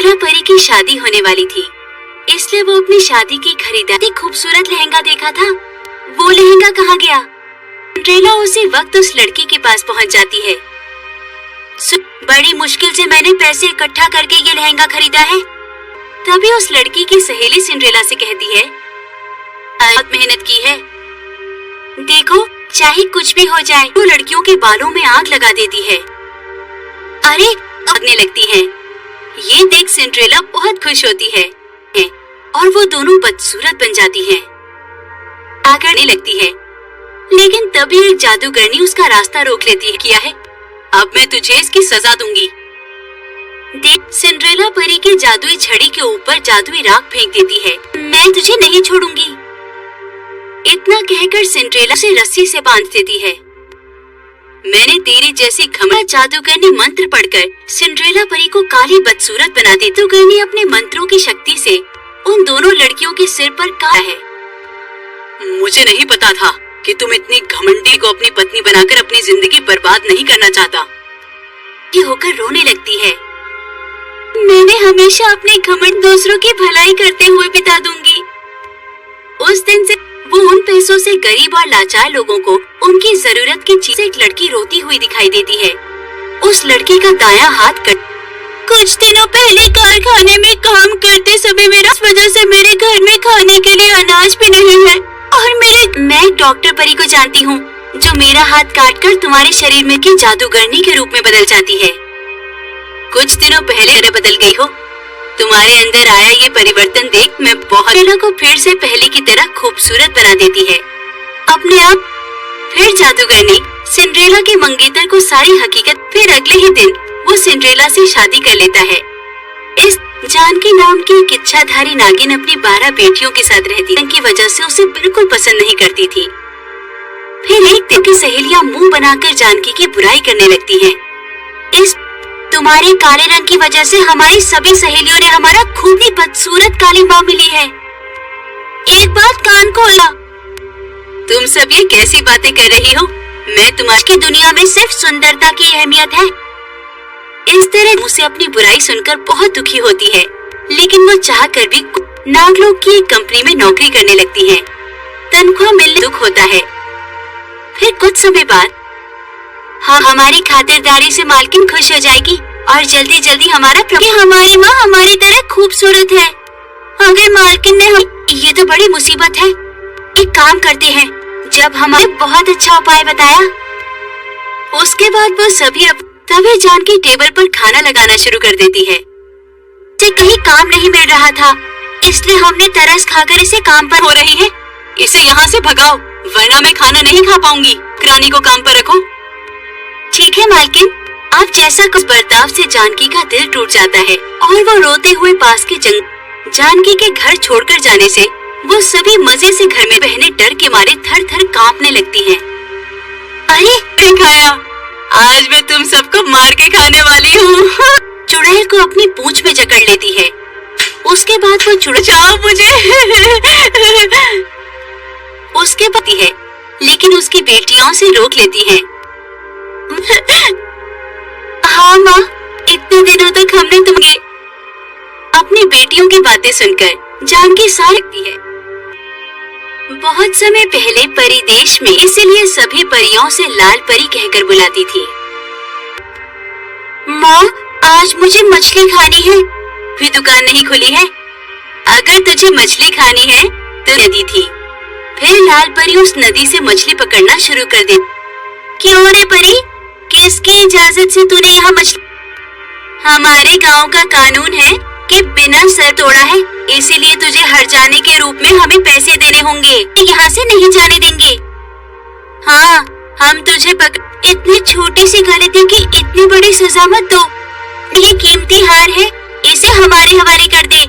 Cinderella परी की शादी होने वाली थी, इसलिए वो अपनी शादी की खरीदारी खूबसूरत लहंगा देखा था। वो लहंगा कहाँ गया? सिंड्रेला उसी वक्त उस लड़की के पास पहुँच जाती है। बड़ी मुश्किल से मैंने पैसे इकट्ठा करके ये लहंगा खरीदा है। तभी उस लड़की की सहेली सिंड्रेला से कहती है, बहुत मेहनत की है, देखो चाहे कुछ भी हो जाए। वो लड़कियों के बालों में आग लगा देती है। अरे लगने लगती है। ये देख सिंड्रेला बहुत खुश होती है और वो दोनों बदसूरत बन जाती हैं। आगरने लगती है, लेकिन तभी एक जादूगरनी उसका रास्ता रोक लेती है। किया है, अब मैं तुझे इसकी सजा दूंगी। देख, सिंड्रेला परी के जादुई छड़ी के ऊपर जादुई राख फेंक देती है। मैं तुझे नहीं छोड़ूंगी। इतना कहकर सिंड्रेला से रस्सी से बांध देती है। मैंने तेरी जैसी घमंड जादूगरनी मंत्र पढ़कर सिंड्रेला परी को काली बदसूरत बना दी। जादूगरनी अपने मंत्रों की शक्ति से उन दोनों लड़कियों के सिर पर कहा है। मुझे नहीं पता था कि तुम इतनी घमंडी को अपनी पत्नी बनाकर अपनी जिंदगी बर्बाद नहीं करना चाहता। ये होकर रोने लगती है। मैंने हमेशा अपने घमंड दूसरों की भलाई करते हुए बिता दूंगी। उस दिन से वो उन पैसों से गरीब और लाचार लोगों को उनकी जरूरत की चीजें एक लड़की रोती हुई दिखाई देती है। उस लड़की का दायां हाथ कट। कुछ दिनों पहले कारखाने में काम करते समय मेरा वजह से मेरे घर में खाने के लिए अनाज भी नहीं है और मैं डॉक्टर परी को जानती हूँ जो मेरा हाथ काटकर तुम्हारे शरीर में की जादूगरनी के रूप में बदल जाती है। कुछ दिनों पहले बदल गई हो। तुम्हारे अंदर आया ये परिवर्तन देख मैं बहुत को फिर से पहले की तरह खूबसूरत बना देती है। अपने आप फिर जादूगरनी सिंड्रेला के मंगेतर को सारी हकीकत। फिर अगले ही दिन वो सिंड्रेला से शादी कर लेता है। इस जानकी नाम की एक इच्छाधारी नागिन अपनी 12 बेटियों के साथ रहती है, की वजह से उसे बिल्कुल पसंद नहीं करती थी। फिर एक दिन की सहेलियां मुंह बनाकर जानकी की बुराई करने लगती हैं। इस तुम्हारे काले रंग की वजह से हमारी सभी सहेलियों ने हमारा खूब ही बदसूरत काली माँ मिली है। एक बात कान खोला। तुम सब ये कैसी बातें कर रही हो? मैं तुम्हारी दुनिया में सिर्फ सुंदरता की अहमियत है। इस तरह उसे अपनी बुराई सुनकर बहुत दुखी होती है, लेकिन वो चाह कर भी नागलोक की एक कंपनी में नौकरी करने लगती है। तनख्वाह मिलने दुख होता है। फिर कुछ समय बाद हाँ हमारी खातिरदारी से मालकिन खुश हो जाएगी और जल्दी जल्दी हमारी माँ हमारी तरह खूबसूरत है। अगर मालकिन ने ये तो बड़ी मुसीबत है। एक काम करते हैं, जब हमारे बहुत अच्छा उपाय बताया। उसके बाद वो सभी तभी जानकी टेबल पर खाना लगाना शुरू कर देती है। इसे कहीं काम नहीं मिल रहा था, इसलिए हमने तरस खाकर इसे काम पर हो रही है। इसे यहाँ से भगाओ, वरना मैं खाना नहीं खा पाऊंगी। रानी को काम पर रखो। ठीक है मालकिन। आप जैसा कुछ बर्ताव से जानकी का दिल टूट जाता है और वो रोते हुए पास के जानकी के घर छोड़कर जाने से वो सभी मजे से घर में बहने डर के मारे थर थर कांपने लगती हैं। अरे खाया, आज मैं तुम सबको मार के खाने वाली हूँ। चुड़ैल को अपनी पूंछ में जकड़ लेती है। उसके बाद वो जाओ मुझे उसके पति है, लेकिन उसकी बेटियां उसे रोक लेती हैं। हाँ माँ, इतने दिनों तक हमने तुम्हें। अपनी बेटियों की बातें सुनकर जानकी सा लगती है। बहुत समय पहले परी देश में, इसीलिए सभी परियों से लाल परी कहकर बुलाती थी। माँ, आज मुझे मछली खानी है। भी दुकान नहीं खुली है। अगर तुझे मछली खानी है तो नदी थी। फिर लाल परी उस नदी से मछली पकड़ना शुरू कर दे। क्यों रे परी, किसकी इजाजत से तूने यहाँ मछली? हमारे गांव का कानून है कि बिना सर तोड़ा है, इसीलिए तुझे हर जाने के रूप में हमें पैसे देने होंगे। यहाँ से नहीं जाने देंगे। हाँ, हम तुझे इतनी छोटी सी गलती की इतनी बड़ी सजा मत दो। ये कीमती हार है, इसे हमारे हवाले कर दे,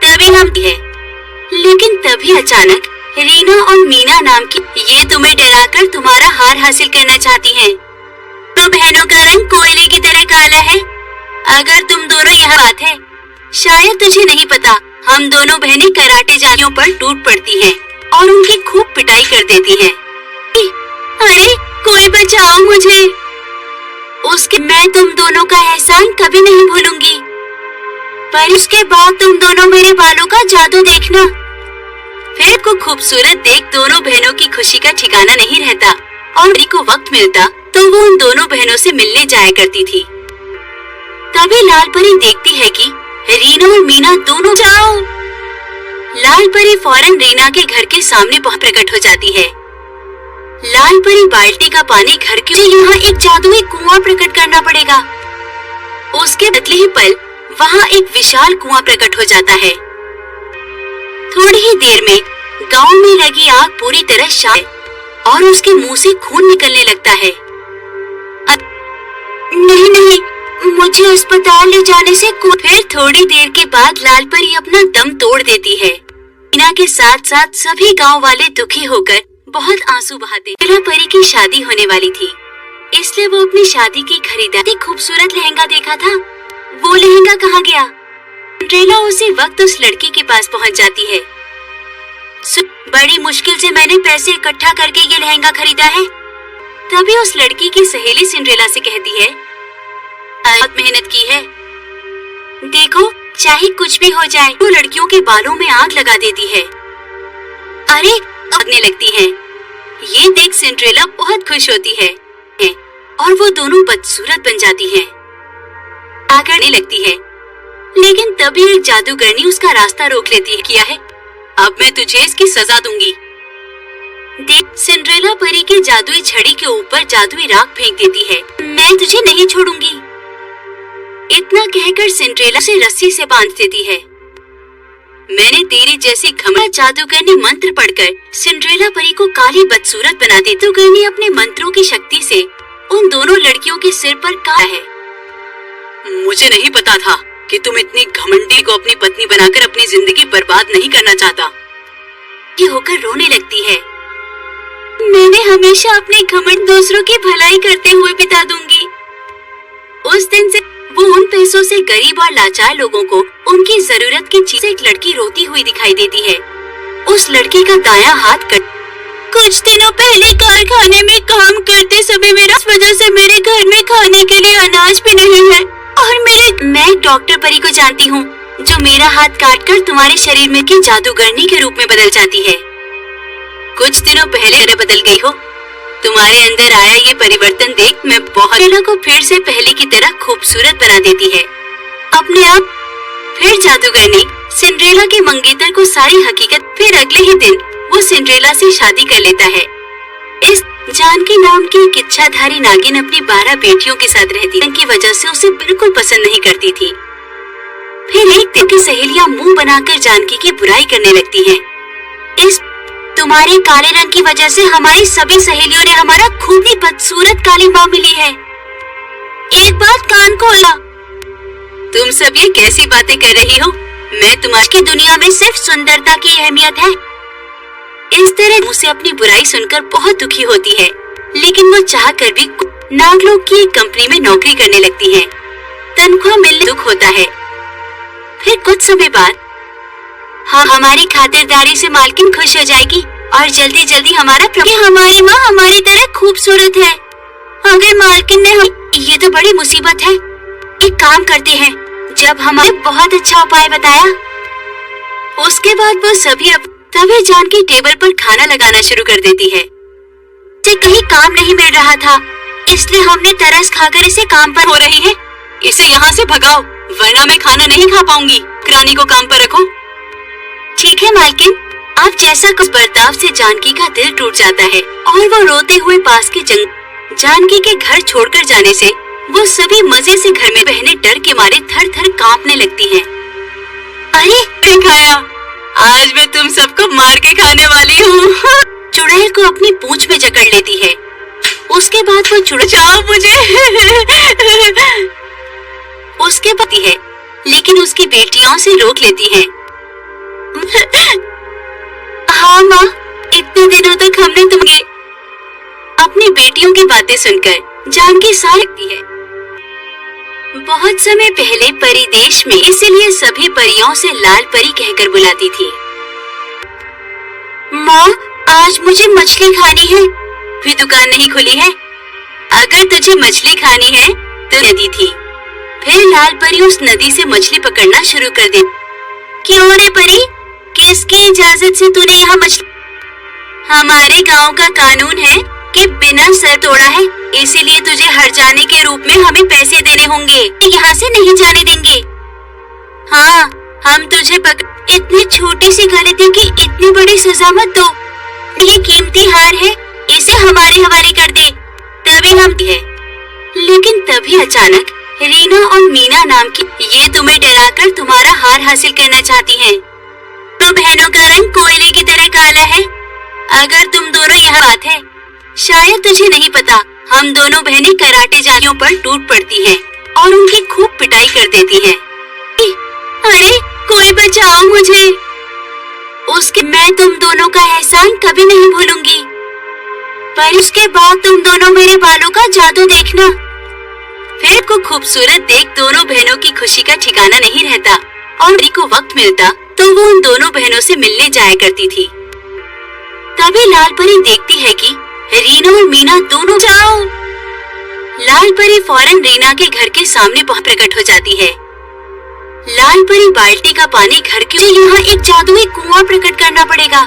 तभी हम है। लेकिन तभी अचानक रीना और मीना नाम की ये तुम्हें डराकर तुम्हारा हार हासिल करना चाहती हैं। तो बहनों का रंग कोयले की तरह काला है। अगर तुम दोनों यहाँ बात है, शायद तुझे नहीं पता, हम दोनों बहनें कराटे जालियों पर टूट पड़ती हैं और उनकी खूब पिटाई कर देती हैं। अरे कोई बचाओ मुझे। मैं तुम दोनों का एहसान कभी नहीं भूलूंगी। पर उसके बाद तुम दोनों मेरे बालों का जादू देखना। फिर को खूबसूरत देख दोनों बहनों की खुशी का ठिकाना नहीं रहता और परी को वक्त मिलता तो वो उन दोनों बहनों से मिलने जाया करती थी। तभी लाल परी देखती है कि रीना और मीना दोनों जाओ। लाल परी फौरन रीना के घर के सामने प्रकट हो जाती है। लाल परी बाल्टी का पानी घर के यहाँ एक जादुई कुआं प्रकट करना पड़ेगा। उसके बदले ही पल वहाँ एक विशाल कुआं प्रकट हो जाता है। थोड़ी ही देर में गांव में लगी आग पूरी तरह शांत और उसके मुंह से खून निकलने लगता है। नहीं नहीं, मुझे अस्पताल ले जाने से फिर थोड़ी देर के बाद लाल परी अपना दम तोड़ देती है। मीना के साथ साथ सभी गांव वाले दुखी होकर बहुत आंसू बहाते। लाल परी की शादी होने वाली थी, इसलिए वो अपनी शादी की खरीदारी खूबसूरत लहंगा देखा था। वो लहंगा कहाँ गया? सिंड्रेला उसी वक्त उस लड़की के पास पहुंच जाती है। बड़ी मुश्किल से मैंने पैसे इकट्ठा करके ये लहंगा खरीदा है। तभी उस लड़की की सहेली सिंड्रेला से कहती है, बहुत मेहनत की है, देखो चाहे कुछ भी हो जाए। वो लड़कियों के बालों में आग लगा देती है। अरे लगने लगती है। ये देख सिंड्रेला बहुत खुश होती है और वो दोनों बदसूरत बन जाती हैं। आग करने लगती है, लेकिन तभी एक जादूगरनी उसका रास्ता रोक लेती है। किया है, अब मैं तुझे इसकी सजा दूंगी। देख, सिंड्रेला परी के जादुई छड़ी के ऊपर जादुई राख फेंक देती है। मैं तुझे नहीं छोड़ूंगी। इतना कहकर सिंड्रेला से रस्सी से बांध देती है। मैंने तेरी जैसी घमंड जादूगरनी मंत्र पढ़कर सिंड्रेला परी को काली बदसूरत बना दी। जादूगरनी अपने मंत्रों की शक्ति से उन दोनों लड़कियों के सिर पर कहा है। मुझे नहीं पता था कि तुम इतनी घमंडी को अपनी पत्नी बनाकर अपनी जिंदगी बर्बाद नहीं करना चाहता। ये होकर रोने लगती है। मैंने हमेशा अपने घमंड दूसरों की भलाई करते हुए बिता दूंगी। उस दिन से वो उन पैसों से गरीब और लाचार लोगों को उनकी जरूरत की चीजें एक लड़की रोती हुई दिखाई देती है। उस लड़की का दायां हाथ कट। कुछ दिनों पहले कारखाने में काम करते समय मेरा इस वजह से मेरे घर में खाने के लिए अनाज भी नहीं है और मैं डॉक्टर परी को जानती हूँ जो मेरा हाथ काटकर तुम्हारे शरीर में की जादूगरनी के रूप में बदल जाती है। कुछ दिनों पहले बदल गई हो। तुम्हारे अंदर आया ये परिवर्तन देख मैं बहुत सिंड्रेला को फिर से पहले की तरह खूबसूरत बना देती है। अपने आप फिर जादूगरनी सिंड्रेला के मंगेतर को सारी हकीकत। फिर अगले ही दिन वो सिंड्रेला से शादी कर लेता है। इस जानकी नाम की एक इच्छाधारी नागिन अपनी 12 बेटियों के साथ रहती है, की वजह से उसे बिल्कुल पसंद नहीं करती थी। फिर एक दिन की सहेलियां मुंह बनाकर जानकी की बुराई करने लगती हैं। इस तुम्हारे काले रंग की वजह से हमारी सभी सहेलियों ने हमारा खूब ही बदसूरत काली माँ मिली है। एक बात कान खोला। तुम सब ये कैसी बातें कर रही हो? मैं तुम्हारी दुनिया में सिर्फ सुंदरता की अहमियत है। इस तरह उसे अपनी बुराई सुनकर बहुत दुखी होती है, लेकिन वो चाह कर भी नागलोक की एक कंपनी में नौकरी करने लगती है। तनख्वाह मिलने दुख होता है। फिर कुछ समय बाद हाँ हमारी खातिरदारी से मालकिन खुश हो जाएगी और जल्दी जल्दी हमारी माँ हमारी तरह खूबसूरत है। अगर मालकिन ने ये तो बड़ी मुसीबत है। एक काम करते हैं, जब हमारे बहुत अच्छा उपाय बताया। उसके बाद वो सभी तभी जानकी टेबल पर खाना लगाना शुरू कर देती है। इसे कहीं काम नहीं मिल रहा था, इसलिए हमने तरस खाकर इसे काम पर हो रही है। इसे यहाँ से भगाओ, वरना मैं खाना नहीं खा पाऊंगी। रानी को काम पर रखो। ठीक है मालकिन, आप जैसा कुछ बर्ताव से जानकी का दिल टूट जाता है और वो रोते हुए पास के जानकी के घर छोड़कर जाने से वो सभी मजे से घर में बहनें डर के मारे थर थर कांपने लगती हैं। अरे खाया, आज मैं तुम सबको मार के खाने वाली हूँ। चुड़ैल को अपनी पूंछ में जकड़ लेती है। उसके बाद वो जाओ मुझे। उसके पति है, लेकिन उसकी बेटियों से रोक लेती है। हाँ माँ, इतने दिनों तक हमने तुम्हें। अपनी बेटियों की बातें सुनकर जानकी सा लगती है। बहुत समय पहले परी देश में, इसीलिए सभी परियों से लाल परी कहकर बुलाती थी। माँ, आज मुझे मछली खानी है। भी दुकान नहीं खुली है। अगर तुझे मछली खानी है तो नदी थी। फिर लाल परी उस नदी से मछली पकड़ना शुरू कर दे। क्यों रे परी, किसकी इजाजत से तूने यहाँ मछली? हमारे गांव का कानून है कि बिना सर तोड़ा है, इसीलिए तुझे हर जाने के रूप में हमें पैसे देने होंगे। यहाँ से नहीं जाने देंगे। हाँ, हम तुझे इतनी छोटी सी गलती की इतनी बड़ी सजा मत दो। ये कीमती हार है, इसे हमारे हवाले कर दे, तभी हम है। लेकिन तभी अचानक रीना और मीना नाम की ये तुम्हें डराकर तुम्हारा हार हासिल करना चाहती हैं। तो बहनों का रंग कोयले की तरह काला है। अगर तुम दोनों यहाँ बात है, शायद तुझे नहीं पता, हम दोनों बहनें कराटे जालियों पर टूट पड़ती हैं और उनकी खूब पिटाई कर देती हैं। अरे कोई बचाओ मुझे। उसके मैं तुम दोनों का एहसान कभी नहीं भूलूंगी, पर उसके बाद तुम दोनों मेरे बालों का जादू देखना। फिर को खूबसूरत देख दोनों बहनों की खुशी का ठिकाना नहीं रहता और परी को वक्त मिलता तो वो उन दोनों बहनों से मिलने जाया करती थी। तभी लाल परी देखती है कि रीना और मीना दोनों जाओ। लाल परी फौरन रीना के घर के सामने प्रकट हो जाती है। लाल परी बाल्टी का पानी घर के यहाँ एक जादुई कुआं प्रकट करना पड़ेगा।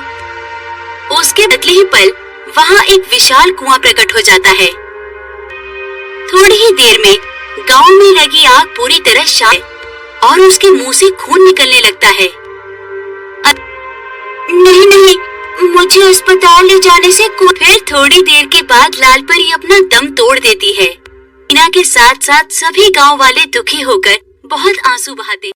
उसके बदले ही पल वहाँ एक विशाल कुआं प्रकट हो जाता है। थोड़ी ही देर में गांव में लगी आग पूरी तरह शांत और उसके मुंह से खून निकलने लगता है। नहीं नहीं, मुझे अस्पताल ले जाने से फिर थोड़ी देर के बाद लाल परी अपना दम तोड़ देती है। मीना के साथ साथ सभी गांव वाले दुखी होकर बहुत आंसू बहाते।